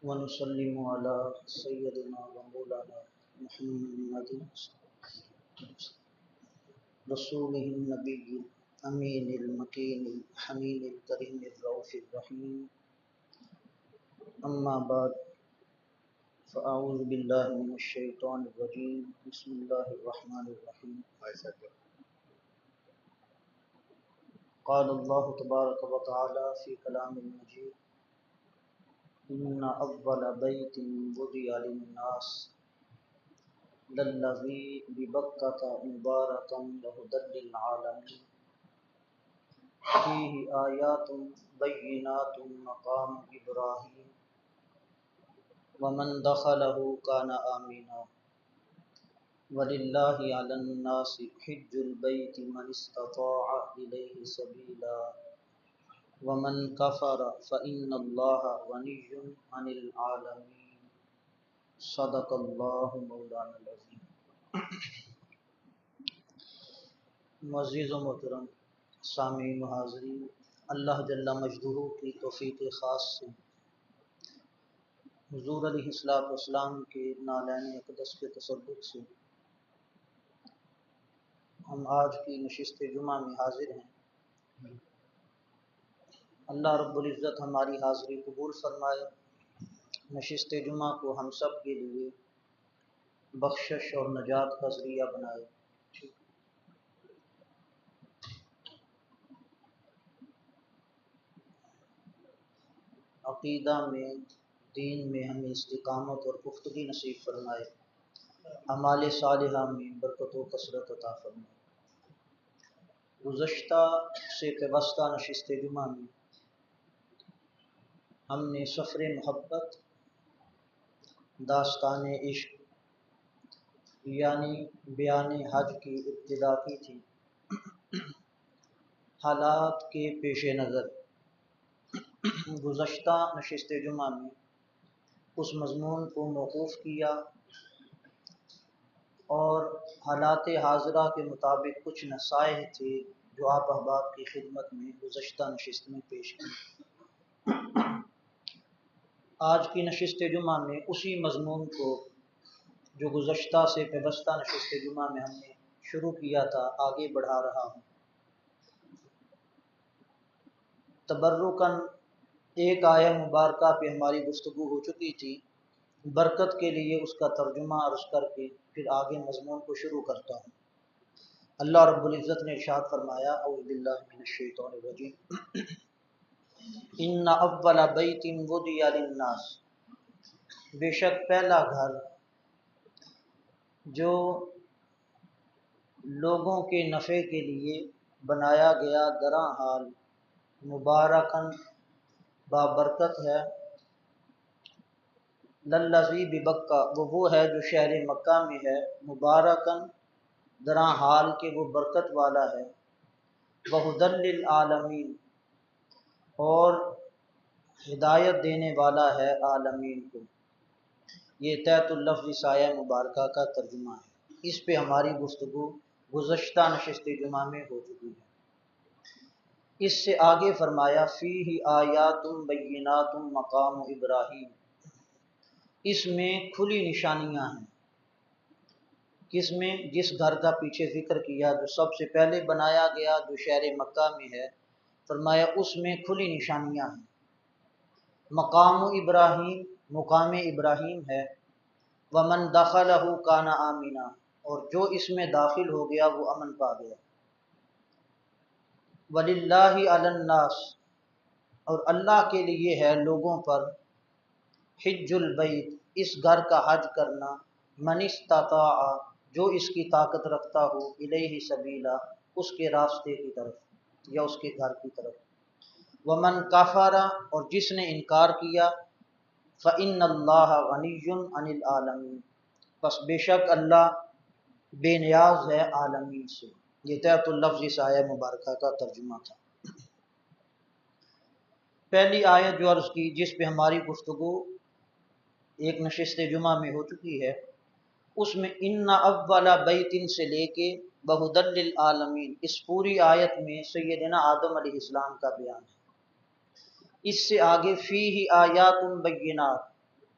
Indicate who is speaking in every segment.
Speaker 1: ونسلم على سيدنا ومولانا محمد رسوله النبي الأمين المكين الحنين الكريم الرؤوف الرحيم. أما بعد، فأعوذ بالله من الشيطان الرجيم. بسم الله الرحمن الرحيم. قال الله تبارك وتعالى في كلام المجيد: إن أول بيت وضع للناس للذي ببكة مباركا وهدى للعالمين فيه آيات بينات مقام إبراهيم ومن دخله كان آمنا ولله على الناس حج البيت من استطاع إليه سبيلا ومن كفر فإن الله غني عن العالمين. صدق اللہ مولانا العظیم. معزز و محترم سامعین و حاضرین، اللہ جل مجدہ کی توفیق خاص سے حضور علیہ السلام کے نالین اقدس کے تصدق سے ہم آج کی نشست جمعہ میں حاضر ہیں. اللہ رب العزت ہماری حاضری قبول فرمائے، نشست جمعہ کو ہم سب کے لیے بخشش اور نجات کا ذریعہ بنائے. عقیدہ میں، دین میں ہمیں استقامت اور پختگی نصیب فرمائے، اعمال صالحہ میں برکت و کثرت عطا فرمائے. گزشتہ سے پیوستہ نشست جمعہ میں ہم نے سفر محبت، داستان عشق یعنی بیان حج کی ابتدا کی تھی. حالات کے پیش نظر گزشتہ نشست جمعہ میں اس مضمون کو موقوف کیا اور حالات حاضرہ کے مطابق کچھ نصائح تھے جو آپ احباب کی خدمت میں گزشتہ نشست میں پیش کی. آج کی نشست جمعہ میں اسی مضمون کو جو گزشتہ سے پیوستہ نشست جمعہ میں ہم نے شروع کیا تھا آگے بڑھا رہا ہوں. تبرکاً ایک آیہ مبارکہ پہ ہماری گفتگو ہو چکی تھی، برکت کے لیے اس کا ترجمہ عرض کر کے پھر آگے مضمون کو شروع کرتا ہوں. اللہ رب العزت نے ارشاد فرمایا: اعوذ باللہ من الشیطان الرجیم، ان اول بیت وضع للناس، بے شک پہلا گھر جو لوگوں کے نفع کے لیے بنایا گیا درا حال مبارکن بابرکت ہے، للذی ببکہ وہ ہے جو شہر مکہ میں ہے، مبارکن درا حال کہ وہ برکت والا ہے، وہدی للعالمین اور ہدایت دینے والا ہے عالمین کو. یہ تحت اللفظ سایہ مبارکہ کا ترجمہ ہے. اس پہ ہماری گفتگو گزشتہ نشست جمعہ میں ہو چکی ہے. اس سے آگے فرمایا: فیہ آیات بینات مقام ابراہیم، اس میں کھلی نشانیاں ہیں. کس میں؟ جس گھر کا پیچھے ذکر کیا جو سب سے پہلے بنایا گیا جو شہر مکہ میں ہے، فرمایا اس میں کھلی نشانیاں ہیں. مقام ابراہیم مقام ابراہیم ہے، ومن دخلہ کان آمنا اور جو اس میں داخل ہو گیا وہ امن پا گیا. وللہ علی الناس اور اللہ کے لیے ہے لوگوں پر، حج البیت اس گھر کا حج کرنا، من استطاع جو اس کی طاقت رکھتا ہو، الیہ سبیلا اس کے راستے کی طرف یا اس کے گھر کی طرف. ومن کفر اور جس نے انکار کیا، فإن اللہ غنی عن العالمین پس بے شک اللہ بے نیاز ہے عالمین سے. یہ تحت اللفظ اس آیہ مبارکہ کا ترجمہ تھا. پہلی آیت جو عرض کی جس پہ ہماری گفتگو ایک نشست جمعہ میں ہو چکی ہے، اس میں ان اول بیت سے لے کے بہدی للعالمین اس پوری آیت میں سیدنا آدم علیہ السلام کا بیان ہے. اس سے آگے فیہ آیات بینات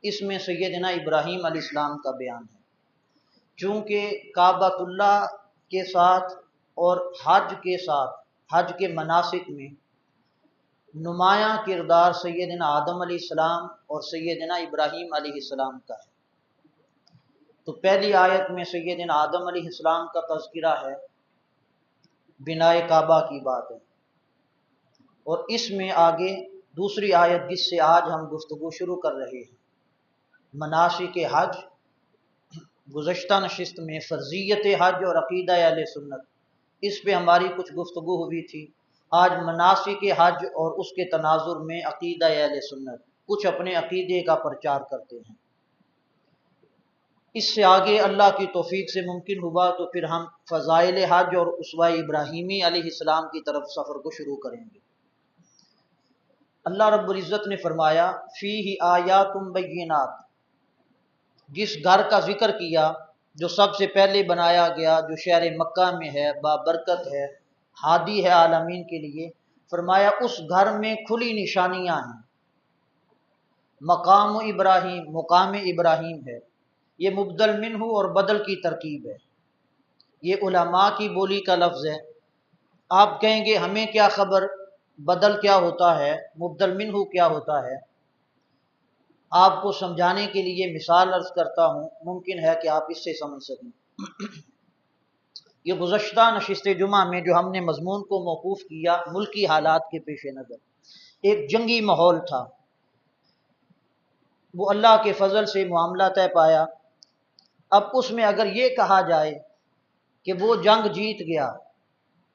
Speaker 1: इसमें सैयदना इब्राहीम अलैहिस्सलाम का बयान है। चूँकि काबतुल्लाह के साथ और हज के साथ, हज के मनासिक में नुमायाँ किरदार सैयदना आदम अलैहिस्सलाम और सैयदना इब्राहीम अलैहिस्सलाम का है। तो पहली आयत में सैयदना आदम अलैहिस्सलाम का तज़किरा है, बिनाए काबा की बात है, और इसमें आगे दूसरी आयत जिससे आज हम गुफ्तगू शुरू कर रहे हैं, मनासिक हज, गुज़श्ता नशिस्त में फ़र्ज़ियत हज और अक़ीदा अहले सुन्नत, इस पे हमारी कुछ गुफ्तगू हुई थी। आज मनासिक हज और उसके तनाजुर में अक़ीदा अहले सुन्नत, कुछ अपने अक़ीदे का प्रचार करते हैं। इससे आगे अल्लाह की तौफीक से मुमकिन हुआ तो फिर हम फ़ज़ाइल हज और उसवा इब्राहीमी अलैहिस्सलाम की तरफ सफ़र को शुरू करेंगे। अल्लाह रब्बुल इज़्ज़त ने फरमाया, फ़ीही आयातुम बय्यिनात, जिस घर का जिक्र किया जो सबसे पहले बनाया गया, जो शहर मक्का में है, बाबरकत है, हादी है आलमीन के लिए, फरमाया उस घर में खुली निशानियाँ हैं। मकाम इब्राहीम, मुकाम इब्राहीम है, ये मुबदल मिन्हु और बदल की तरकीब है। ये उलमा की बोली का लफ्ज़ है। आप कहेंगे हमें क्या खबर बदल क्या होता है, मुबदल मिन्हु क्या होता है। आपको समझाने के लिए मिसाल अर्ज करता हूँ, मुमकिन है कि आप इससे समझ सकें। ये गुज़श्ता नशिस्त जुमा में जो हमने मज़मून को मौकूफ़ किया, मुल्की हालात के पेश नज़र, एक जंगी माहौल था, वो अल्लाह के फजल से मामला तय पाया। अब उसमें अगर ये कहा जाए कि वो जंग जीत गया,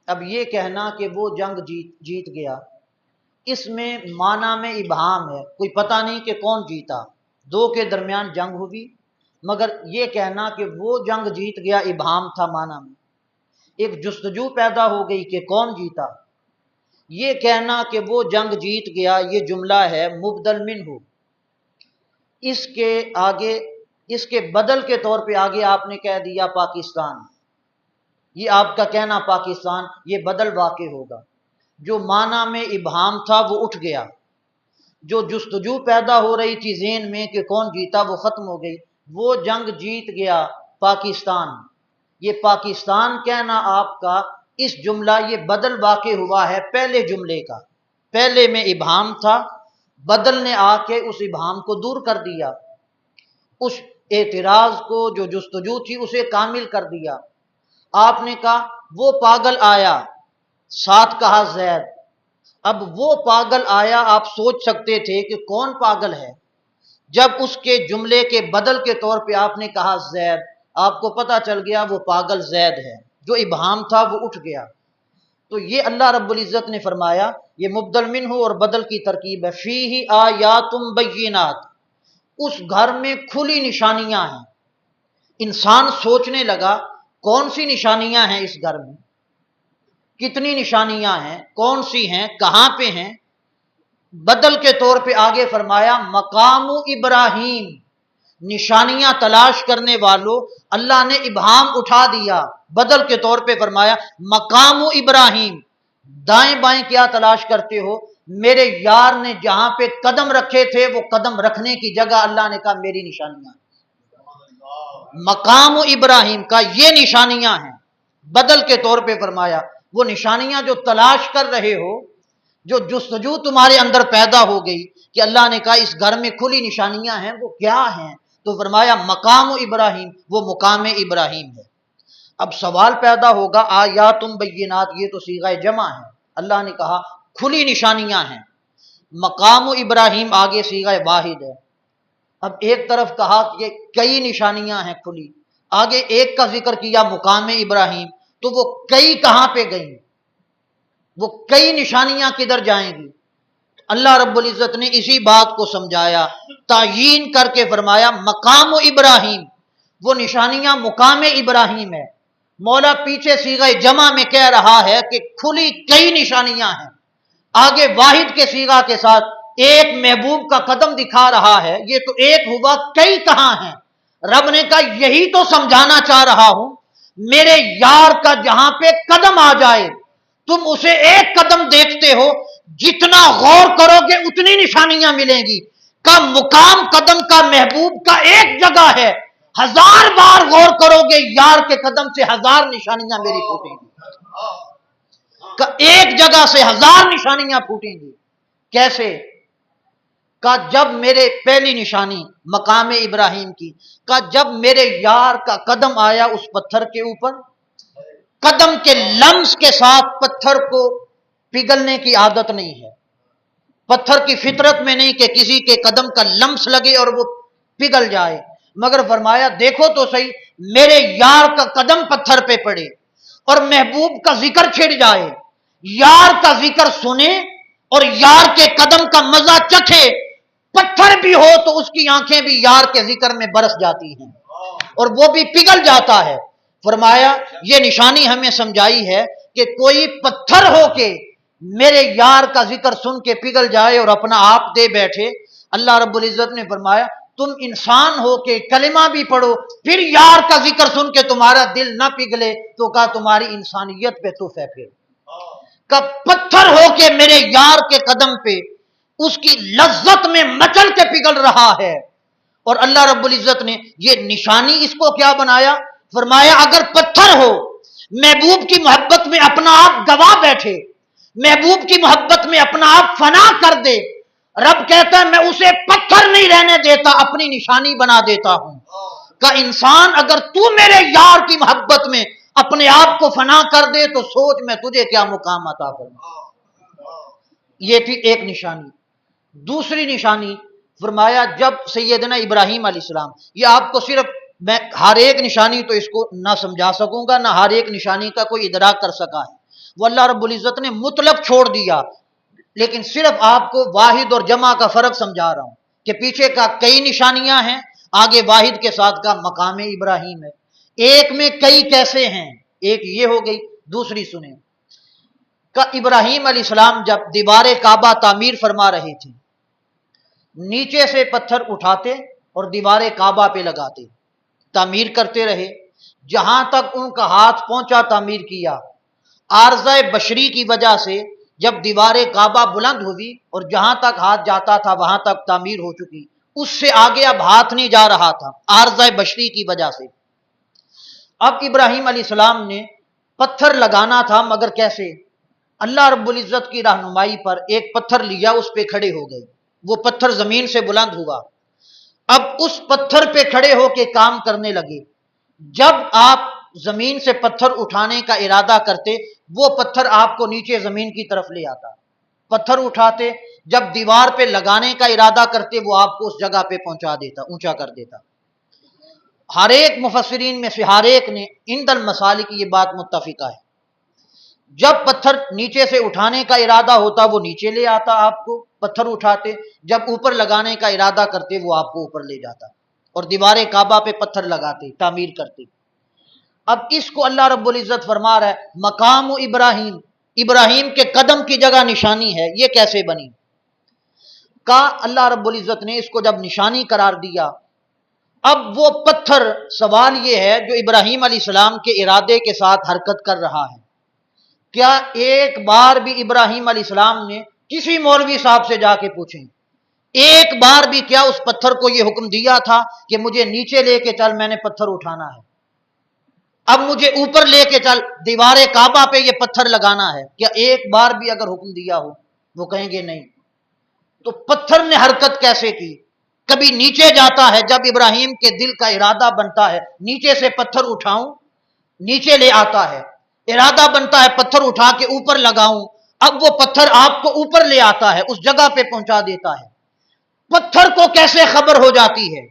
Speaker 1: अब ये कहना कि वो जंग जीत गया, इसमें माना में इबहाम है, कोई पता नहीं कि कौन जीता। दो के दरमियान जंग हुई, मगर ये कहना कि वो जंग जीत गया इबहाम था माना में। एक जुस्तजू पैदा हो गई कि कौन जीता। ये कहना कि वो जंग जीत गया, ये जुमला है मुबदल मिन्हु। इसके आगे, इसके बदल के तौर पे आगे आपने कह दिया पाकिस्तान। ये आपका कहना पाकिस्तान, ये बदल वाक़े होगा। जो माना में इबहाम था वो उठ गया, जो जुस्तजू पैदा हो रही थी ज़हन में कि कौन जीता, वो ख़त्म हो गई। वो जंग जीत गया पाकिस्तान। ये पाकिस्तान कहना आपका, इस जुमला ये बदल वाक़े हुआ है पहले जुमले का। पहले में इबहाम था, बदल ने आके उस इबहाम को दूर कर दिया, उस एतराज़ को जो जुस्तजू थी उसे कामिल कर दिया। आपने कहा वो पागल आया, साथ कहा ज़ैद। अब वो पागल आया, आप सोच सकते थे कि कौन पागल है। जब उसके जुमले के बदल के तौर पे आपने कहा ज़ैद, आपको पता चल गया वो पागल ज़ैद है, जो इबहाम था वो उठ गया। तो ये अल्लाह रब्बुल इज़्ज़त ने फरमाया, ये मुबदल मिन्हु और बदल की तरकीब है। फ़ीही आयातुम बय्यिनात, उस घर में खुली निशानियां हैं। इंसान सोचने लगा कौन सी निशानियां हैं इस घर में, कितनी निशानियां हैं, कौन सी हैं, कहां पे हैं। बदल के तौर पे आगे फरमाया मकामु इब्राहीम, निशानियां तलाश करने वालों, अल्लाह ने इबहाम उठा दिया। बदल के तौर पे फरमाया मकामु इब्राहीम, दाएं बाएं क्या तलाश करते हो, मेरे यार ने जहां पे कदम रखे थे वो कदम रखने की जगह अल्लाह ने कहा मेरी निशानियां। मकाम इब्राहीम का ये निशानियां हैं। बदल के तौर पे फरमाया वो निशानियां जो तलाश कर रहे हो, जो जुस्तजू तुम्हारे अंदर पैदा हो गई कि अल्लाह ने कहा इस घर में खुली निशानियां हैं, वो क्या हैं। तो फरमाया मकाम इब्राहीम, वो मुकाम इब्राहीम है। अब सवाल पैदा होगा आयातुम बय्यिनात, ये तो सीगा जमा है। अल्लाह ने कहा खुली निशानियां हैं, मकाम इब्राहीम आगे सीगा वाहिद है। अब एक तरफ कहा कि ये कई निशानियां हैं खुली, आगे एक का जिक्र किया मुकाम इब्राहीम, तो वो कई कहां पे गई, वो कई निशानियां किधर जाएंगी। अल्लाह रब्बुल इज़्ज़त ने इसी बात को समझाया, तायीन करके फरमाया मकाम इब्राहीम, वो निशानियां मुकाम इब्राहीम है। मौला पीछे सीगा जमा में कह रहा है कि खुली कई निशानियां हैं, आगे वाहिद के सीगा के साथ एक महबूब का कदम दिखा रहा है। ये तो एक हुआ, कई कहां हैं। रब ने कहा यही तो समझाना चाह रहा हूं, मेरे यार का जहां पे कदम आ जाए तुम उसे एक कदम देखते हो, जितना गौर करोगे उतनी निशानियां मिलेंगी। का मुकाम कदम का महबूब का एक जगह है, 1000 बार गौर करोगे यार के कदम से 1000 निशानियां मेरी फूटेंगी, एक जगह से 1000 निशानियां फूटेंगी। कैसे? का जब मेरे पहली निशानी मकाम इब्राहिम की, का जब मेरे यार का कदम आया उस पत्थर के ऊपर, कदम के लम्स के साथ पत्थर को पिघलने की आदत नहीं है, पत्थर की फितरत में नहीं कि किसी के कदम का लम्स लगे और वो पिघल जाए, मगर फरमाया देखो तो सही, मेरे यार का कदम पत्थर पे पड़े और महबूब का जिक्र छिड़ जाए, यार का जिक्र सुने और यार के कदम का मजा चखे, पत्थर भी हो तो उसकी आंखें भी यार के जिक्र में बरस जाती हैं और वो भी पिघल जाता है। फरमाया ये निशानी हमें समझाई है कि कोई पत्थर हो के मेरे यार का जिक्र सुन के पिघल जाए और अपना आप दे बैठे। अल्लाह रब्बुल इज्जत ने फरमाया तुम इंसान हो के कलिमा भी पढ़ो, फिर यार का जिक्र सुन के तुम्हारा दिल ना पिघले तो कहा तुम्हारी इंसानियत पे तुफ है। फिर का पत्थर हो के मेरे यार के कदम पे उसकी लज्जत में मचल के पिघल रहा है। और अल्लाह रब्बुल इज्जत ने ये निशानी इसको क्या बनाया? फरमाया अगर पत्थर हो महबूब की मोहब्बत में अपना आप गवा बैठे, महबूब की मोहब्बत में अपना आप फना कर दे, रब कहता है मैं उसे पत्थर नहीं रहने देता, अपनी निशानी बना देता हूं। का इंसान अगर तू मेरे यार की मोहब्बत में अपने आप को फना कर दे तो सोच मैं तुझे क्या मुकाम अता करूं। ये थी एक निशानी। दूसरी निशानी फरमाया जब सैयदना इब्राहिम अलैहिस्सलाम, ये आपको सिर्फ मैं हर एक निशानी तो इसको ना समझा सकूंगा ना हर एक निशानी का कोई इदराक कर सका है, वो अल्लाह रब्बुल इज्जत ने मुतलक छोड़ दिया, लेकिन सिर्फ आपको वाहिद और जमा का फर्क समझा रहा हूं कि पीछे का कई निशानियां हैं, आगे वाहिद के साथ का मकाम इब्राहिम है। एक में कई कैसे हैं? एक ये हो गई। दूसरी सुने का इब्राहिम अलैहिस्सलाम जब दीवार काबा तामीर फरमा रहे थे, नीचे से पत्थर उठाते और दीवार काबा पे लगाते, तामीर करते रहे, जहां तक उनका हाथ पहुंचा तामीर किया। आर्ज़ाए बशरी की वजह से जब दीवार काबा बुलंद हुई और जहां तक हाथ जाता था वहां तक तामीर हो चुकी, उससे आगे अब हाथ नहीं जा रहा था आर्ज़ाए बशरी की वजह से। अब इब्राहिम अलैहिस्सलाम ने पत्थर लगाना था, मगर कैसे? अल्लाह रब्बुल इज्जत की रहनुमाई पर एक पत्थर लिया, उस पे खड़े हो गए, वो पत्थर जमीन से बुलंद हुआ। अब उस पत्थर पे खड़े होके काम करने लगे। जब आप जमीन से पत्थर उठाने का इरादा करते, वो पत्थर आपको नीचे जमीन की तरफ ले आता। पत्थर उठाते, जब दीवार पे लगाने का इरादा करते, वो आपको उस जगह पे पहुंचा देता, ऊंचा कर देता। हर एक मुफस्सिरीन में से हर एक ने इंदल मसालिक की ये बात मुत्तफिका है, जब पत्थर नीचे से उठाने का इरादा होता वो नीचे ले आता, आपको पत्थर उठाते, जब ऊपर लगाने का इरादा करते वो आपको ऊपर ले जाता और दीवार काबा पे पत्थर लगाते, तामीर करते। अब इसको अल्लाह रब्बुल इज्जत फरमा रहा है मकाम इब्राहिम, इब्राहिम के कदम की जगह निशानी है। ये कैसे बनी? का अल्लाह रब्बुल इज्जत ने इसको जब निशानी करार दिया, अब वो पत्थर, सवाल ये है जो इब्राहिम अलैहिस्सलाम के इरादे के साथ हरकत कर रहा है, क्या एक बार भी इब्राहिम अलैहिस्सलाम ने किसी मौलवी साहब से जाके पूछें, एक बार भी क्या उस पत्थर को यह हुक्म दिया था कि मुझे नीचे लेके चल, मैंने पत्थर उठाना है, अब मुझे ऊपर लेके चल, दीवार काबा पे ये पत्थर लगाना है? क्या एक बार भी अगर हुक्म दिया हो? वो कहेंगे नहीं। तो पत्थर ने हरकत कैसे की? कभी नीचे जाता है, जब इब्राहिम के दिल का इरादा बनता है नीचे से पत्थर उठाऊं, नीचे ले आता है, इरादा बनता है पत्थर उठा के ऊपर लगाऊं, अब वो पत्थर आपको ऊपर ले आता है, उस जगह पे पहुंचा देता है। पत्थर को कैसे खबर हो जाती है?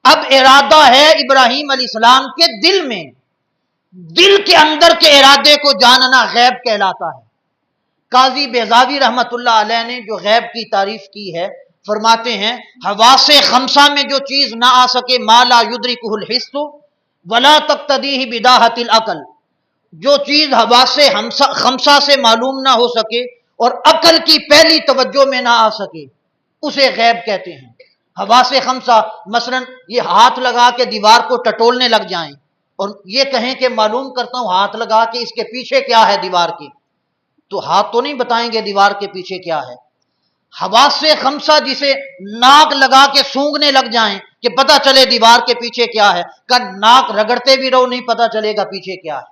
Speaker 1: अब इरादा है इब्राहिम अलैहिस्सलाम के दिल में, दिल के अंदर के इरादे को जानना गैब कहलाता है। काजी बेजावी रहमतुल्लाह अलैह ने जो गैब की तारीफ की है, फरमाते हैं हवासे खमसा में जो चीज ना आ सके, माला युद्रिकुहुल हिस्सु वला तक्तदीही बिदाहतिल अकल, जो चीज हवासे खमसा से मालूम ना हो सके और अकल की पहली तवज्जो में ना आ सके, उसे गैब कहते हैं। हवासे खमसा मसलन ये हाथ लगा के दीवार को टटोलने लग जाएं और ये कहें कि मालूम करता हूं हाथ लगा के इसके पीछे क्या है दीवार के, तो हाथ तो नहीं बताएंगे दीवार के पीछे क्या है। हवा से खमसा जिसे नाक लगा के सूंघने लग जाएं कि पता चले दीवार के पीछे क्या है, का नाक रगड़ते भी रहो नहीं पता चलेगा पीछे क्या है।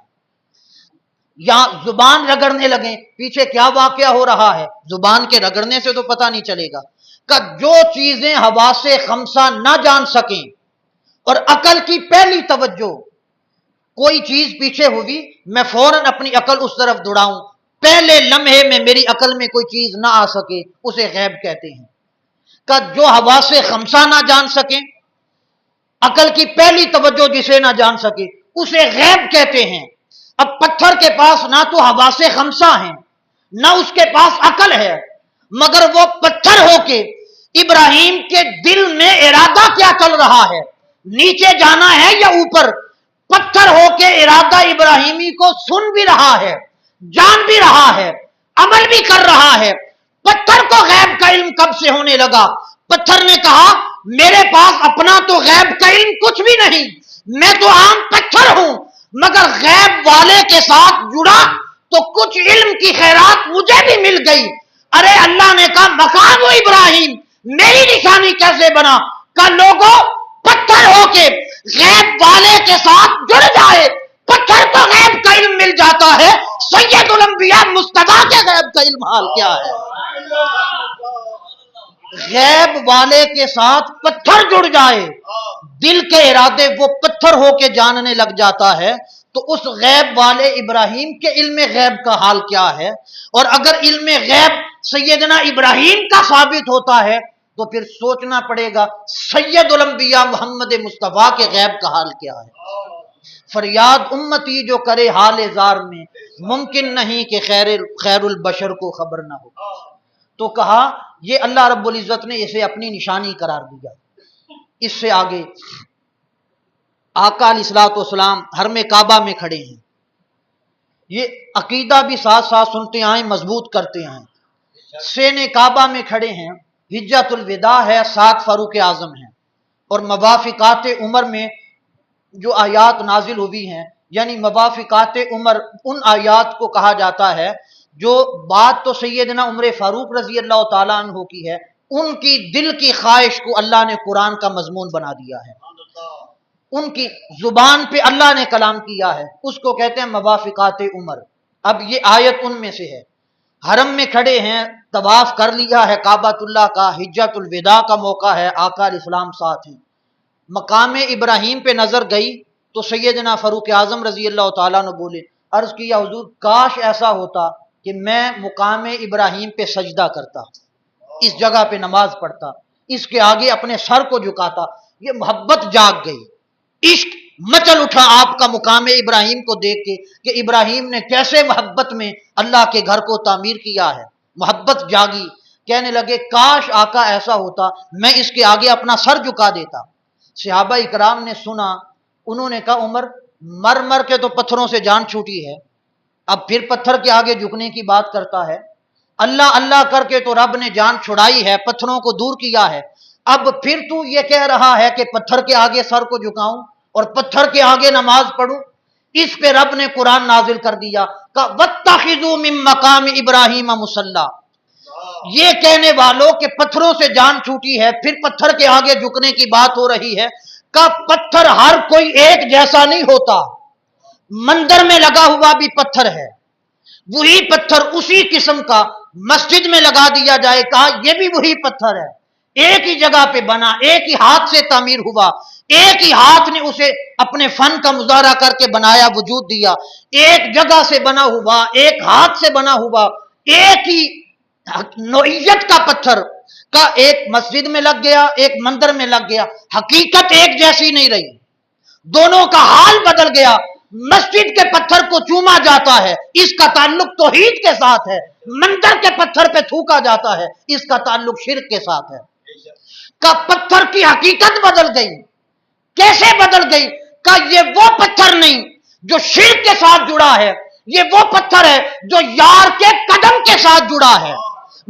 Speaker 1: या जुबान रगड़ने लगे पीछे क्या वाकया हो रहा है, जुबान के रगड़ने से तो पता नहीं चलेगा। का जो चीजें हवा से खमसा ना जान सकें और अकल की पहली तवज्जो, कोई चीज पीछे हुई मैं फौरन अपनी अकल उस तरफ दौड़ाऊं, पहले लम्हे में मेरी अकल में कोई चीज ना आ सके, उसे गैब कहते हैं। का जो हवा से खमसा ना जान सके, अकल की पहली तवज्जो जिसे ना जान सके, उसे गैब कहते हैं। अब पत्थर के पास ना तो हवा से खमसा है ना उसके पास अकल है, मगर वो पत्थर होके इब्राहिम के दिल में इरादा क्या चल रहा है, नीचे जाना है या ऊपर, पत्थर होके इरादा इब्राहिमी को सुन भी रहा है, जान भी रहा है, अमल भी कर रहा है। पत्थर को गैब का इल्म कब से होने लगा? पत्थर ने कहा मेरे पास अपना तो गैब का इल्म कुछ भी नहीं, मैं तो आम पत्थर हूं, मगर गैब वाले के साथ जुड़ा तो कुछ इल्म की खैरात मुझे भी मिल गई। अरे अल्लाह ने कहा मकाम इब्राहिम मेरी निशानी कैसे बना? का लोगों पत्थर होके गैब वाले के साथ जुड़ जाए, पत्थर को गैब का इल्म मिल जाता है, सैयदुल अंबिया मुस्तफा के गैब का इल्म हाल क्या है? गैब वाले के साथ पत्थर जुड़ जाए, दिल के इरादे वो पत्थर होके जानने लग जाता है, तो उस गैब वाले इब्राहिम के इल्म गैब का हाल क्या है? और अगर इल्म गैब सैयदना इब्राहिम का साबित होता है तो फिर सोचना पड़ेगा सैयदुल अंबिया मोहम्मद मुस्तफा के गैब का हाल क्या है। फरियाद उम्मती जो करे हाल जार में, मुमकिन नहीं कि खैरुल बशर को खबर ना हो। तो कहा ये अल्लाह रब्बुल इज्जत ने इसे अपनी निशानी करार दिया। इससे आगे आका अलैहिस्सलाम हरम काबा में खड़े हैं, ये अकीदा भी साथ साथ सुनते आए, मजबूत करते हैं। सेने काबा में खड़े हैं, हिज्जतुल विदा है, 7 फारूक आजम हैं, और मवाफिकात उमर में जो आयात नाजिल हुई हैं, यानी मवाफिकात उमर उन आयात को कहा जाता है जो बात तो सैयदना उमर फारूक रजी अल्लाह ताला अन्हु की है, उनकी दिल की ख्वाहिश को अल्लाह ने कुरान का मजमून बना दिया है, उनकी जुबान पे अल्लाह ने कलाम किया है, उसको कहते हैं मवाफिकात उमर। अब ये आयत उनमें से है। हरम में खड़े हैं, तवाफ कर लिया है काबातुल्लाह का, हिज्जतुल विदा का मौका है, आका इस्लाम साथ हैं। मकाम इब्राहिम पे नजर गई तो सैयदना फारूक आजम रजी अल्लाह ताला ने बोले, अर्ज किया हुजूर काश ऐसा होता कि मैं मुकाम इब्राहिम पे सजदा करता, इस जगह पे नमाज पढ़ता, इसके आगे अपने सर को झुकाता। ये मोहब्बत जाग गई, इश्क मचल उठा आपका मुकाम इब्राहिम को देख के कि इब्राहिम ने कैसे मोहब्बत में अल्लाह के घर को तामीर किया है। मोहब्बत जागी, कहने लगे काश आका ऐसा होता मैं इसके आगे अपना सर झुका देता। सहाबा इकराम ने सुना, उन्होंने कहा उमर मर मर के तो पत्थरों से जान छूटी है, अब फिर पत्थर के आगे झुकने की बात करता है। अल्लाह अल्लाह करके तो रब ने जान छुड़ाई है, पत्थरों को दूर किया है, अब फिर तू ये कह रहा है कि पत्थर के आगे सर को झुकाऊं और पत्थर के आगे नमाज पढ़ूं। इस पे रब ने कुरान नाजिल कर दिया का वत्तखिजू मिन मकाम इब्राहिम मुसल्ला। ये कहने वालों के पत्थरों से जान छूटी है, फिर पत्थर के आगे झुकने की बात हो रही है, का पत्थर हर कोई एक जैसा नहीं होता। मंदिर में लगा हुआ भी पत्थर है, वही पत्थर उसी किस्म का मस्जिद में लगा दिया जाए, कहा यह भी वही पत्थर है, एक ही जगह पे बना, एक ही हाथ से तामीर हुआ, एक ही हाथ ने उसे अपने फन का मुजाहरा करके बनाया, वजूद दिया, एक जगह से बना हुआ, एक हाथ से बना हुआ, एक ही नौइयत का पत्थर का एक मस्जिद में लग गया, एक मंदिर में लग गया, हकीकत एक जैसी नहीं रही, दोनों का हाल बदल गया। मस्जिद के पत्थर को चूमा जाता है, इसका ताल्लुक तौहीद के साथ है, मंदिर के पत्थर पे थूका जाता है, इसका ताल्लुक शिर्क के साथ है। का पत्थर की हकीकत बदल गई, कैसे बदल गई? का ये वो पत्थर नहीं जो शिर्क के साथ जुड़ा है, ये वो पत्थर है जो यार के कदम के साथ जुड़ा है।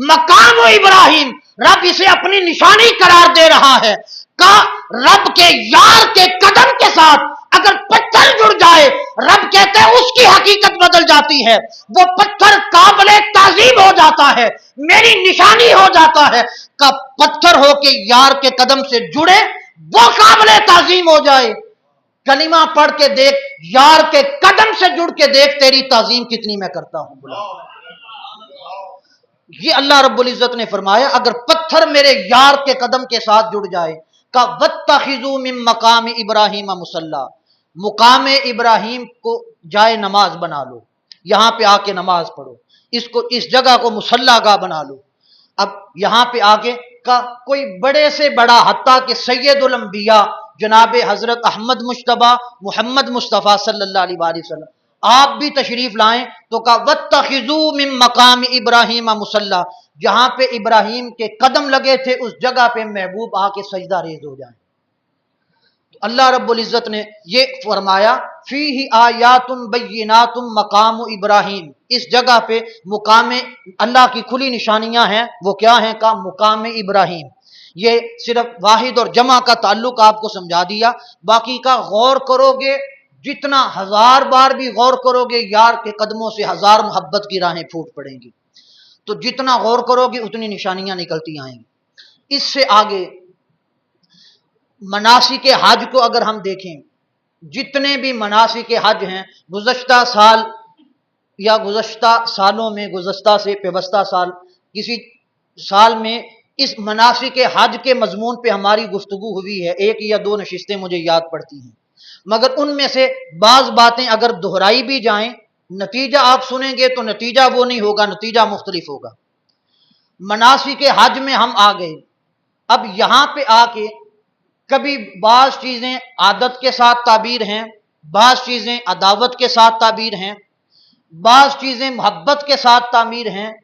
Speaker 1: मकाम इब्राहिम रब इसे अपनी निशानी करार दे रहा है, का रब के यार के कदम के साथ अगर पत्थर जुड़ जाए, रब कहते हैं उसकी हकीकत बदल जाती है, वो पत्थर काबिले ताजीब हो जाता है। मेरी निशानी हो जाता है, का पत्थर हो के यार के कदम से जुड़े वो काबिल ताजीम हो जाए। कलिमा पढ़ के देख, यार के कदम से जुड़ के देख तेरी ताजीम कितनी मैं करता हूं। ये अल्लाह रब्बुल इज्जत ने फरमाया, अगर पत्थर मेरे यार के कदम के साथ जुड़ जाए, का वत्तखिजू मिन मकाम इब्राहिम मुसल्ला, मुकाम इब्राहिम को जाए नमाज बना लो, यहां पे आके नमाज पढ़ो, इसको इस जगह को मुसल्ला का बना लो। अब यहां पे आगे का कोई बड़े से बड़ा, हत्ता कि सैयदुल अंबिया जनाब हजरत अहमद मुश्तबा मोहम्मद मुस्तफ़ा सल्लल्लाहु अलैहि वसल्लम आप भी तशरीफ लाएं तो का वत्तखिजू मिन मकाम इब्राहिम मुसल्ला, जहां पे इब्राहिम के कदम लगे थे उस जगह पे महबूब आके सजदा रेज हो जाए। तो अल्लाह रब्बुल इज्जत ने ये फरमाया, फीही आयातुम बय्यिनातुम मकाम इब्राहिम, इस जगह पे मुकाम अल्लाह की खुली निशानियां हैं। वो क्या हैं? का मुकाम इब्राहिम। ये सिर्फ वाहिद और जमा का ताल्लुक आपको समझा दिया, बाकी का गौर करोगे, जितना हजार बार भी गौर करोगे यार के कदमों से हजार मोहब्बत की राहें फूट पड़ेंगी। तो जितना गौर करोगे उतनी निशानियां निकलती आएंगी। इससे आगे मनासिक हज को अगर हम देखें, जितने भी मनासिक हज हैं, गुज़श्ता साल या गुज़श्ता सालों में, गुज़श्ता से पेवस्ता साल, किसी साल में इस मनासिक हज के मजमून पे हमारी गुफ्तगू हुई है। एक या दो नशिस्तें मुझे याद पड़ती हैं, मगर उनमें से बाज बातें अगर दोहराई भी जाएं, नतीजा आप सुनेंगे तो नतीजा वो नहीं होगा, नतीजा मुख्तलिफ होगा। मनासिक हज में हम आ गए, अब यहां पे आके कभी बाज चीजें आदत के साथ ताबीर हैं, बाज चीजें अदावत के साथ ताबीर हैं, बाज चीजें मोहब्बत के साथ तामीर हैं,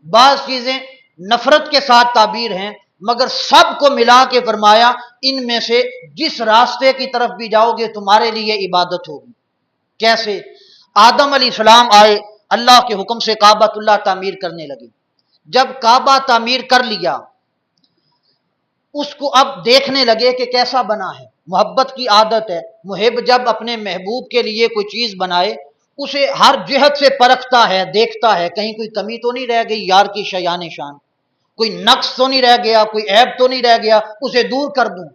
Speaker 1: बाज चीजें नफरत के साथ ताबीर हैं, मगर सबको मिला के फरमाया इनमें से जिस रास्ते की तरफ भी जाओगे तुम्हारे लिए इबादत होगी। कैसे? आदम अलैहिस्सलाम आए, अल्लाह के हुक्म से काबातुल्लाह तामीर करने लगे। जब काबा तामीर कर लिया, उसको अब देखने लगे कि कैसा बना है। मोहब्बत की आदत है, मुहिब जब अपने महबूब के लिए कोई चीज बनाए उसे हर जिहत से परखता है, देखता है, कहीं कोई कमी तो नहीं रह गई यार की शयान शान, कोई नक्स तो नहीं रह गया, कोई ऐब तो नहीं रह गया, उसे दूर कर दूं।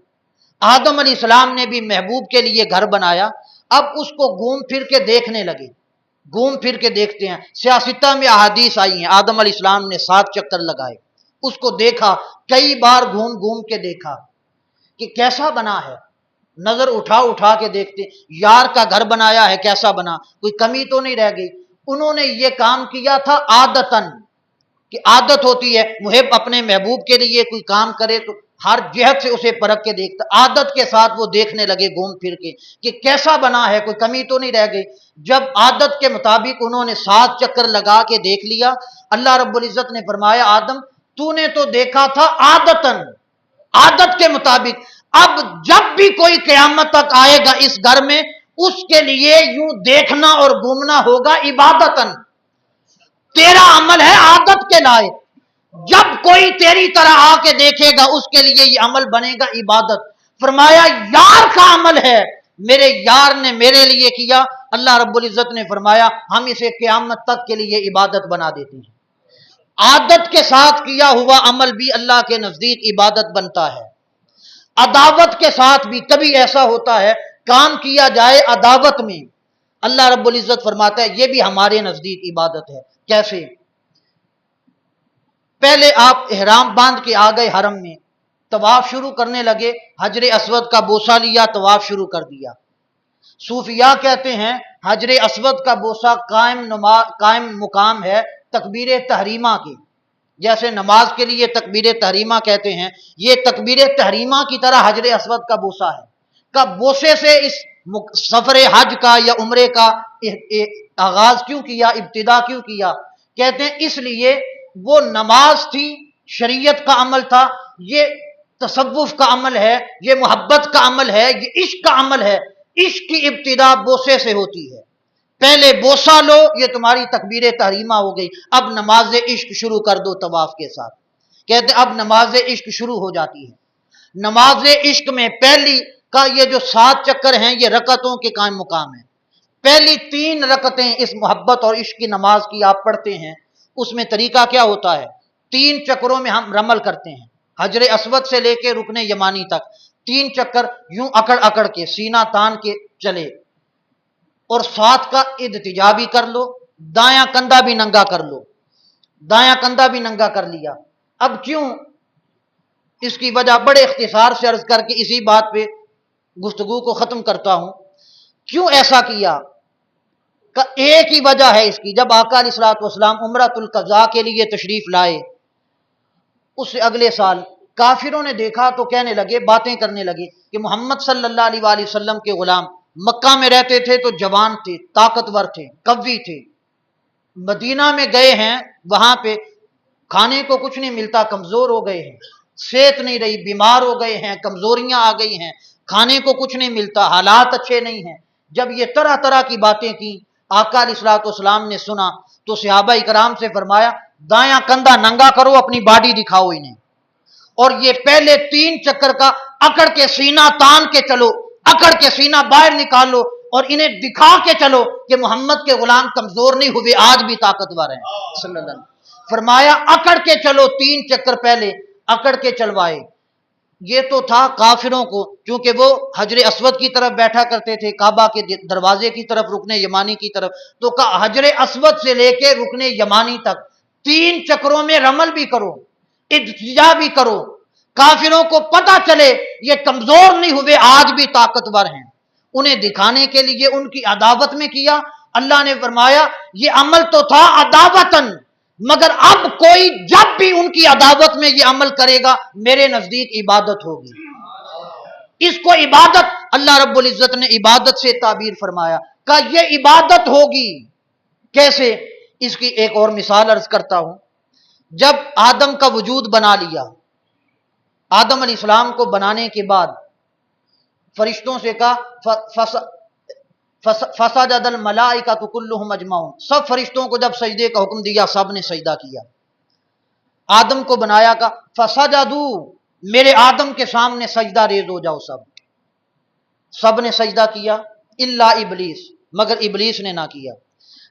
Speaker 1: आदम अलैहिस्सलाम ने भी महबूब के लिए घर बनाया, अब उसको घूम फिर के देखने लगे। घूम फिर के देखते हैं, सियासता में अहादीस आई हैं, आदम अलैहिस्सलाम ने 7 चक्कर लगाए, उसको देखा, कई बार घूम घूम के देखा कि कैसा बना है। नजर उठा उठा के देखते, यार का घर बनाया है, कैसा बना, कोई कमी तो नहीं रह गई। उन्होंने ये काम किया था आदतन, कि आदत होती है मुहिब अपने महबूब के लिए कोई काम करे तो हर जिहत से उसे परख के देखता, आदत के साथ वो देखने लगे घूम फिर के कि कैसा बना है, कोई कमी तो नहीं रह गई। जब आदत के मुताबिक उन्होंने 7 चक्कर लगा के देख लिया, अल्लाह रब्बुल इज्जत ने फरमाया, आदम तूने तो देखा था आदतन, आदत के मुताबिक, अब जब भी कोई क़यामत तक आएगा इस घर में, उसके लिए यूं देखना और घूमना होगा इबादतन। तेरा अमल है आदत के लायक, जब कोई तेरी तरह आके देखेगा उसके लिए ये अमल बनेगा इबादत। फरमाया यार का अमल है, मेरे यार ने मेरे लिए किया, अल्लाह रब्बुल इज्जत ने फरमाया हम इसे क़यामत तक के लिए इबादत बना देते हैं। आदत के साथ किया हुआ अमल भी अल्लाह के नजदीक इबादत बनता है। अदावत के साथ भी कभी ऐसा होता है काम किया जाए अदावत में, अल्लाह रब्बुल इज्जत फरमाता है ये भी हमारे नजदीक इबादत है। कैसे? पहले आप इहराम बांध के आ गए हरम में, तवाफ शुरू करने लगे, हजरे अस्वद का बोसा लिया, तवाफ शुरू कर दिया। सूफिया कहते हैं हजरे अस्वद का बोसा कायम मुकाम है तकबीर तहरीमा के, जैसे नमाज के लिए तकबीर तहरीमा कहते हैं, ये तकबीर तहरीमा की तरह हजरे अस्वद का बोसा है। का बोसे से इस सफर हज का या उम्रे का आगाज क्यों किया, इब्तिदा क्यों किया? कहते हैं इसलिए वो नमाज थी, शरीयत का अमल था, ये तसव्वुफ का अमल है, ये मोहब्बत का अमल है, ये इश्क का अमल है। इश्क की इब्तिदा बोसे से होती है, पहले बोसा लो, ये तुम्हारी तकबीर तहरीमा हो गई, अब नमाज इश्क शुरू कर दो तवाफ के साथ। कहते अब नमाज इश्क शुरू हो जाती है। नमाज इश्क में पहली का ये जो 7 चक्कर हैं ये रकतों के कायम मुकाम है। पहली 3 रकतें इस मोहब्बत और इश्क की नमाज की आप पढ़ते हैं, उसमें तरीका क्या होता है? 3 चक्करों में हम रमल करते हैं, हजर असवद से लेके रुकने यमानी तक 3 चक्कर यूं अकड़ अकड़ के सीना तान के चले, और साथ का इल्तिजा भी कर लो, दायां कंधा भी नंगा कर लो, दायां कंधा भी नंगा कर लिया। अब क्यों, इसकी वजह बड़े इख्तिसार से अर्ज करके इसी बात पे गुफ्तगू को खत्म करता हूं। क्यों ऐसा किया, का एक ही वजह है इसकी। जब आका अलैहिस्सलातु वस्सलाम उम्रतुल क़ज़ा के लिए तशरीफ लाए, उससे अगले साल काफिरों ने देखा तो कहने लगे, बातें करने लगे कि मोहम्मद सल्लल्लाहु अलैहि वसल्लम के गुलाम मक्का में रहते थे तो जवान थे, ताकतवर थे, कव्वी थे, मदीना में गए हैं, वहां पे खाने को कुछ नहीं मिलता, कमजोर हो गए हैं, सेहत नहीं रही, बीमार हो गए हैं, कमजोरियां आ गई हैं, खाने को कुछ नहीं मिलता, हालात अच्छे नहीं हैं। जब ये तरह तरह की बातें की, आका अलैहिस्सलातु वस्सलाम ने सुना तो सहाबा इकराम से फरमाया, दायां कंधा नंगा करो, अपनी बॉडी दिखाओ इन्हें, और ये पहले 3 चक्कर का अकड़ के सीना तान के चलो, अकड़ के सीना बाहर निकालो और इन्हें दिखा के चलो कि मोहम्मद के गुलाम कमजोर नहीं हुए, आज भी ताकतवर हैं सल्लल्लाहु अलैहि वसल्लम। फरमाया अकड़ के चलो, 3 चक्कर पहले अकड़ के चलवाए। ये तो था काफिरों को, क्योंकि वो हजर असवद की तरफ बैठा करते थे, काबा के दरवाजे की तरफ, रुकने यमानी की तरफ, तो का हजर असवद से लेके रुकने यमानी तक 3 चक्रों में रमल भी करो, इल्तिजा भी करो, काफिरों को पता चले ये कमजोर नहीं हुए, आज भी ताकतवर हैं। उन्हें दिखाने के लिए उनकी अदावत में किया। अल्लाह ने फरमाया ये अमल तो था अदावतन, मगर अब कोई जब भी उनकी अदावत में ये अमल करेगा, मेरे नजदीक इबादत होगी। इसको इबादत, अल्लाह रब्बुल इज्जत ने इबादत से ताबीर फरमाया, का ये इबादत होगी। कैसे, इसकी एक और मिसाल अर्ज करता हूं। जब आदम का वजूद बना लिया, आदम अलैहिस्सलाम को बनाने के बाद फरिश्तों से कहा फसजदल मलाइकतु कुल्लुहुम अजमाउन, सब फरिश्तों को जब सजदे का हुक्म दिया, सब ने सजदा किया। आदम को बनाया का फसजदू, मेरे आदम के सामने सजदा रेज हो जाओ, सब ने सजदा किया, इल्ला इबलीस, मगर इबलीस ने ना किया।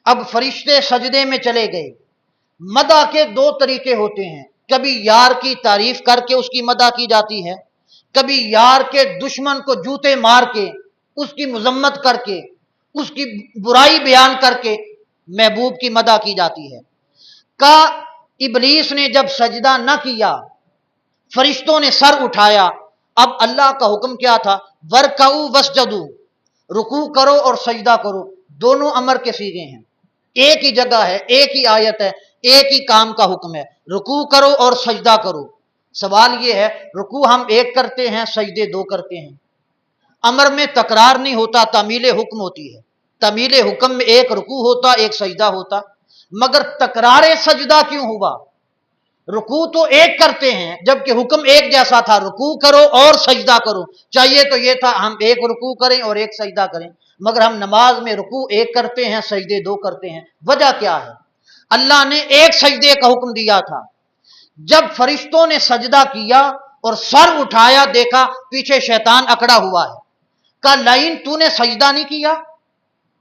Speaker 1: अब फरिश्ते सजदे में चले गए। मदा के 2 तरीके होते हैं, कभी यार की तारीफ करके उसकी मदा की जाती है, कभी यार के दुश्मन को जूते मार के, उसकी मुजम्मत करके, उसकी बुराई बयान करके महबूब की मदा की जाती है। का इबलीस ने जब सजदा न किया, फरिश्तों ने सर उठाया। अब अल्लाह का हुक्म क्या था, वरकऊ वसजदू, रुकू करो और सजदा करो, दोनों अमर के सीगे हैं, एक ही जगह है, एक ही आयत है, एक ही काम का हुक्म है, रुकू करो और सजदा करो। सवाल यह है, रुकू हम एक करते हैं, सजदे 2 करते हैं। अमर में तकरार नहीं होता, तमील हुक्म होती है। तमील हुक्म में एक रुकू होता, एक सजदा होता, मगर तकरार सजदा क्यों हुआ? रुकू तो एक करते हैं, जबकि हुक्म एक जैसा था, रुकू करो और सजदा करो। चाहिए तो यह था हम एक रुकू करें और एक सजदा करें, मगर हम नमाज में रुकू एक करते हैं, सजदे 2 करते हैं। वजह क्या है? अल्लाह ने एक सजदे का हुक्म दिया था। जब फरिश्तों ने सजदा किया और सर उठाया, देखा पीछे शैतान अकड़ा हुआ है। कहा लाइन तूने सजदा नहीं किया?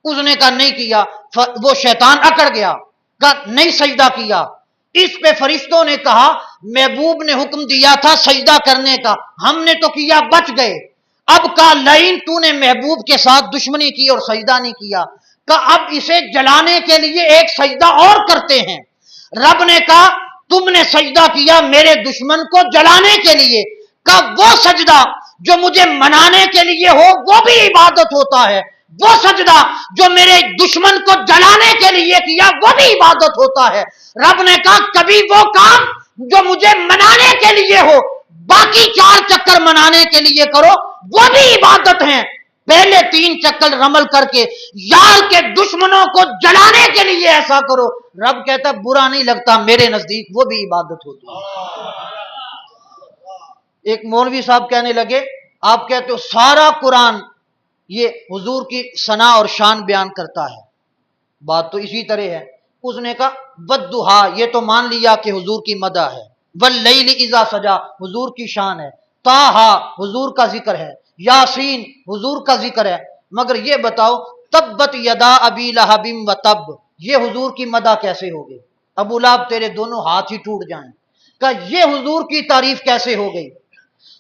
Speaker 1: उसने कहा नहीं किया। वो शैतान अकड़ गया, कहा नहीं सजदा किया। इस पे फरिश्तों ने कहा महबूब ने हुक्म दिया था सजदा करने का, हमने तो किया, बच गए। अब कहा लाइन तूने महबूब के साथ दुश्मनी की और सजदा नहीं किया। कहा अब इसे जलाने के लिए एक सजदा और करते हैं। रब ने कहा तुमने सजदा किया मेरे दुश्मन को जलाने के लिए, कहा वो सजदा जो मुझे मनाने के लिए हो वो भी इबादत होता है, वो सजदा जो मेरे दुश्मन को जलाने के लिए किया वो भी इबादत होता है। रब ने कहा कभी वो काम जो मुझे मनाने के लिए हो, बाकी 4 चक्कर मनाने के लिए करो, वो भी इबादत है। पहले 3 चक्कर रमल करके यार के दुश्मनों को जलाने के लिए ऐसा करो। रब कहता बुरा नहीं लगता, मेरे नजदीक वो भी इबादत होती है। एक मौलवी साहब कहने लगे आप कहते हो सारा कुरान ये हुजूर की सना और शान बयान करता है, बात तो इसी तरह है। उसने कहा वद्दुहा, ये तो मान लिया कि हुजूर की मदह है, वल्लैलि इज़ा सजा हुजूर की शान है, ताहा हुजूर का जिक्र है, यासीन हुजूर का जिक्र है, मगर ये बताओ तब्बत यदा अबी लहबिम व तब, ये हुजूर की मदह कैसे होगी? अबू लहब तेरे दोनों हाथ ही टूट जाएं। کہ ये हुजूर की तारीफ कैसे हो गई।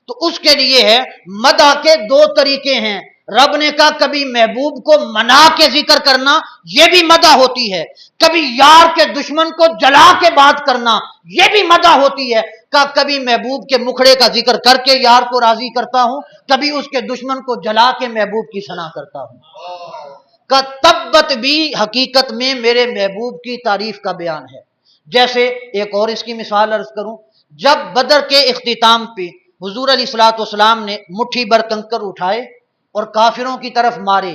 Speaker 1: तो उसके लिए है मदा के दो तरीके हैं। रब ने कहा कभी महबूब को मना के जिक्र करना, यह भी मदा होती है। कभी यार के दुश्मन को जला के बात करना, यह भी मदा होती है। का कभी महबूब के मुखड़े का जिक्र करके यार को राजी करता हूं, कभी उसके दुश्मन को जला के महबूब की सना करता हूं। का तब्बत भी हकीकत में मेरे महबूब की तारीफ का बयान है। जैसे एक और इसकी मिसाल अर्ज करूं, जब बदर के इख्तिताम पे हुजूर अलैहिस्सलातु वस्सलाम ने मुट्ठी भर कंकर उठाए और काफिरों की तरफ मारे,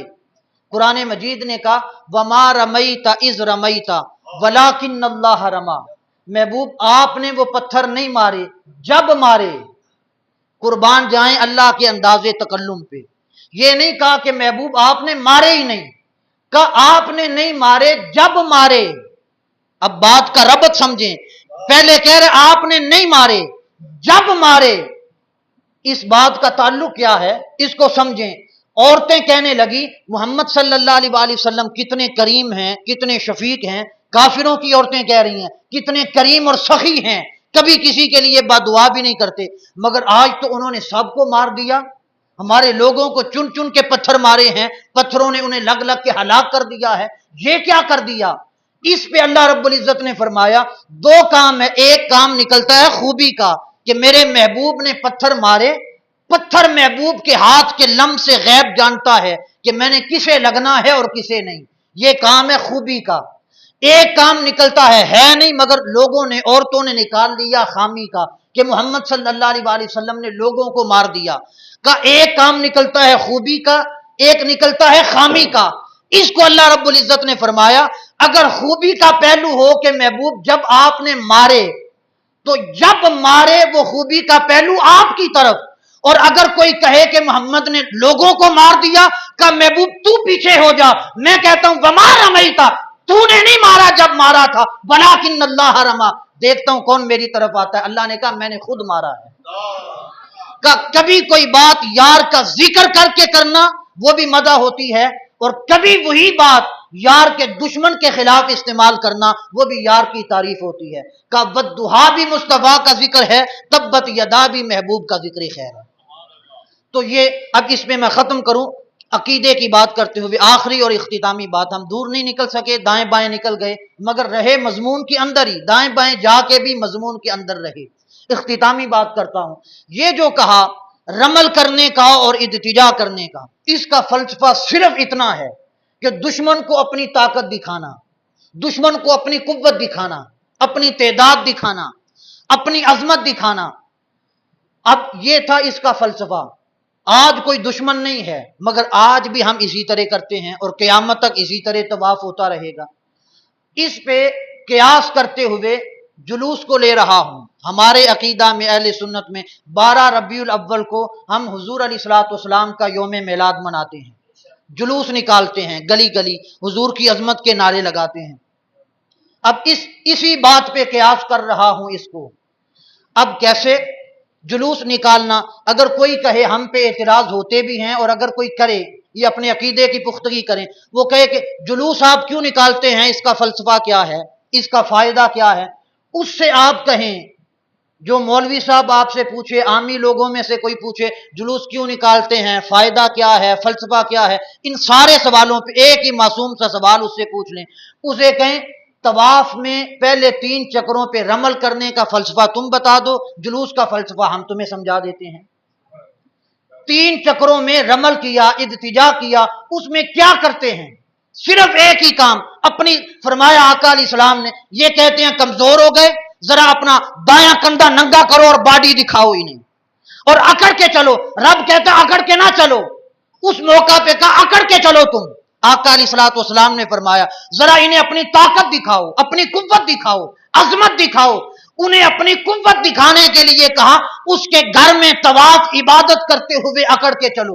Speaker 1: कुरान मजीद ने कहा वमा रमईता इज रमईता वलाकिन्नल्लाह रमा। महबूब आपने वो पत्थर नहीं मारे जब मारे, कुर्बान जाएं अल्लाह के अंदाजे तकल्लुम पे। ये नहीं कहा कि महबूब आपने मारे ही नहीं, कहा आपने नहीं मारे जब मारे। अब बात का रबत समझें, पहले कह रहे आपने नहीं मारे जब मारे, इस बात का ताल्लुक क्या है इसको समझें। औरतें कहने लगी मोहम्मद सल्लल्लाहु अलैहि वसल्लम कितने करीम हैं, कितने शफीक हैं। काफिरों की औरतें कह रही हैं कितने करीम और सखी हैं, कभी किसी के लिए बदुआ भी नहीं करते। मगर आज तो उन्होंने सबको मार दिया, हमारे लोगों को चुन चुन के पत्थर मारे हैं, पत्थरों ने उन्हें लग लग के हलाक कर दिया है। ये क्या कर दिया। इस पे अल्लाह रब्बुल इज्जत ने फरमाया दो काम है। एक काम निकलता है खूबी का कि मेरे महबूब ने पत्थर मारे, पत्थर महबूब के हाथ के लम से गैब जानता है कि मैंने किसे लगना है और किसे नहीं। ये काम है खूबी का। एक काम निकलता है नहीं, मगर लोगों ने, औरतों ने निकाल लिया खामी का कि मोहम्मद सल्लल्लाहु अलैहि वसल्लम ने लोगों को मार दिया। का एक काम निकलता है खूबी का, एक निकलता है खामी का। इसको अल्लाह रब्बुल इज्जत ने फरमाया अगर खूबी का पहलू हो कि महबूब जब आपने मारे, तो जब मारे वो खूबी का पहलू आपकी तरफ। और अगर कोई कहे कि मोहम्मद ने लोगों को मार दिया, का महबूब तू पीछे हो जा, मैं कहता हूं वमा रमईता, तूने नहीं मारा जब मारा था, वलाकिन्नल्लाह रमा, देखता हूं कौन मेरी तरफ आता है। अल्लाह ने कहा मैंने खुद मारा है। का कभी कोई बात यार का जिक्र करके करना वो भी मदा होती है, और कभी वही बात यार के दुश्मन के खिलाफ इस्तेमाल करना वो भी यार की तारीफ होती है। का वद्दुहा भी मुस्तफा का जिक्र है, तब्बत यदा भी महबूब का जिक्र खैर है। तो ये अब इसमें मैं खत्म करूं अकीदे की बात करते हुए, आखिरी और इख्तितामी बात। हम दूर नहीं निकल सके, दाएं बाएं निकल गए, मगर रहे मजमून के अंदर ही, दाएं बाएं जाके भी मजमून के अंदर रहे। इख्तितामी बात करता हूं, ये जो कहा रमल करने का और इल्तिजा करने का, इसका फलसफा सिर्फ इतना है कि दुश्मन को अपनी ताकत दिखाना, दुश्मन को अपनी कुव्वत दिखाना, अपनी तेदाद दिखाना, अपनी अजमत दिखाना। अब ये था इसका फलसफा। आज कोई दुश्मन नहीं है, मगर आज भी हम इसी तरह करते हैं और क़यामत तक इसी तरह तवाफ होता रहेगा। इस पे कियास करते हुए जुलूस को ले रहा हूं। हमारे अकीदा में, अहले सुन्नत में 12 रबीउल अव्वल को हम हुजूर अलैहिस्सलातु वस्सलाम का यौम मिलाद मनाते हैं, जुलूस निकालते हैं, गली गली हुजूर की अजमत के नारे लगाते हैं। अब इसी बात पे कियास कर रहा हूं इसको। अब कैसे जुलूस निकालना, अगर कोई कहे, हम पे एतराज होते भी हैं, और अगर कोई करे, ये अपने अकीदे की पुख्तगी करें, वो कहे कि जुलूस आप क्यों निकालते हैं, इसका फलसफा क्या है, इसका फायदा क्या है। उससे आप कहें, जो मौलवी साहब आपसे पूछे, आमी लोगों में से कोई पूछे जुलूस क्यों निकालते हैं, फायदा क्या है, फलसफा क्या है, इन सारे सवालों पे एक ही मासूम सा सवाल उससे पूछ लें। उसे कहें तवाफ में पहले 3 चक्रों पे रमल करने का फलसफा तुम बता दो, जुलूस का फलसफा हम तुम्हें समझा देते हैं। 3 चक्रों में रमल किया, इल्तिजा किया, उसमें क्या करते हैं, सिर्फ एक ही काम। अपनी फरमाया आका अलैहिस्सलाम ने, ये कहते हैं कमजोर हो गए, जरा अपना दायां कंधा नंगा करो और बॉडी दिखाओ इन्हें, और अकड़ के चलो। रब कहता अकड़ के ना चलो, उस मौका पे कहा अकड़ के चलो तुम। आका अलैहिस्सलातु वस्सलाम ने फरमाया जरा इन्हें अपनी ताकत दिखाओ, अपनी कुव्वत दिखाओ, अजमत दिखाओ। उन्हें अपनी कुव्वत दिखाने के लिए कहा उसके घर में तवाफ इबादत करते हुए अकड़ के चलो।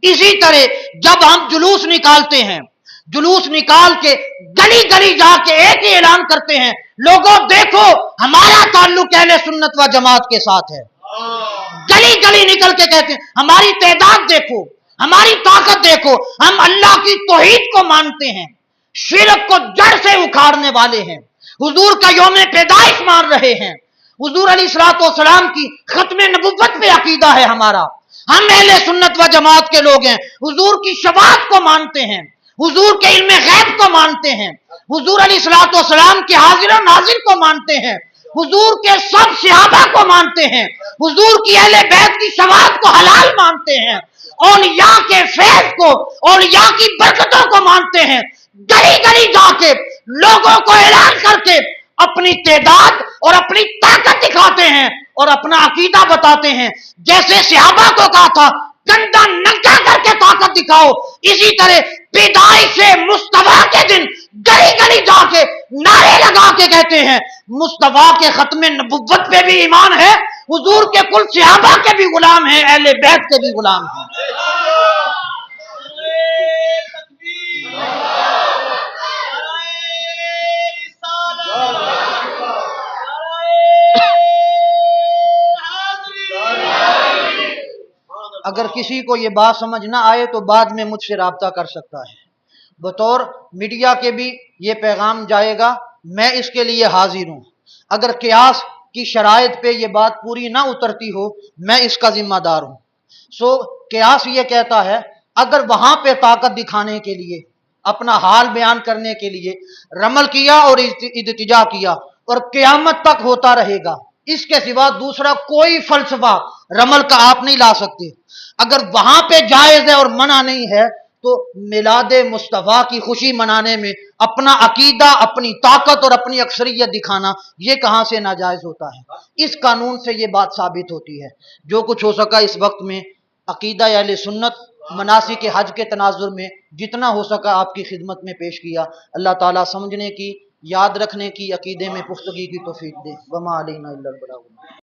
Speaker 1: इसी तरह जब हम जुलूस निकालते हैं, जुलूस निकाल के गली गली जाके एक ही ऐलान करते हैं, लोगों देखो हमारा ताल्लुक अहले सुन्नत व जमात के साथ है। गली गली निकल के कहते हैं हमारी तादाद देखो, हमारी ताकत देखो, हम अल्लाह की तौहीद को मानते हैं, शिरक को जड़ से उखाड़ने वाले हैं, हुजूर का यौम पैदाइश मान रहे हैं, हुजूर अलैहिस्सलाम की खत्म नबुव्वत पे अकीदा है हमारा। हम अहले सुन्नत व जमात के लोग हैं, हुजूर की शफाअत को मानते हैं, हुजूर के इल्म गैब को मानते हैं, हुजूर अलैहिस्सलाम के हाजिर और नाजिर को मानते हैं, हुजूर के सब सहाबा को मानते हैं, हुजूर की अहले बैत की शफाअत को हलाल मानते हैं, औलिया के फैज को, औलिया की बरकतों को मानते हैं। गली गली जाके लोगों को ऐलान करके अपनी तादाद और अपनी ताकत दिखाते हैं और अपना अकीदा बताते हैं। जैसे सहाबा को कहा था कंधा नंगा करके ताकत दिखाओ, इसी तरह पैदाइश मुस्तफा के दिन गली गली जाके नारे लगा के कहते हैं मुस्तफा के खत्म नबुव्वत पे भी ईमान है, हुजूर के कुल सहाबा के भी गुलाम हैं, अहले बैत के भी गुलाम हैं। अगर किसी को ये बात समझ ना आए तो बाद में मुझसे राब्ता कर सकता है। बतौर मीडिया के भी ये पैगाम जाएगा, मैं इसके लिए हाजिर हूँ। अगर कियास की शराइत पे ये बात पूरी ना उतरती हो, मैं इसका जिम्मेदार हूँ। सो कियास ये कहता है अगर वहां पे ताकत दिखाने के लिए, अपना हाल बयान करने के लिए रमल किया और इल्तिजा किया और क़यामत तक होता रहेगा, इसके सिवा दूसरा कोई फलसफा रमल का आप नहीं ला सकते। अगर वहां पे जायज है और मना नहीं है तो मिलादे मुस्तफा की खुशी मनाने में अपना अकीदा, अपनी ताकत और अपनी अक्सरियत दिखाना ये कहां से नाजायज होता है। इस कानून से ये बात साबित होती है। जो कुछ हो सका इस वक्त में अकीदा अहले सुन्नत मनासिक के हज के तनाजुर में जितना हो सका आपकी खिदमत में पेश किया। अल्लाह ताला समझने की, याद रखने की, अकीदे में पुख्तगी की तौफीक दे। वमा अलैना इल्लल बलाग।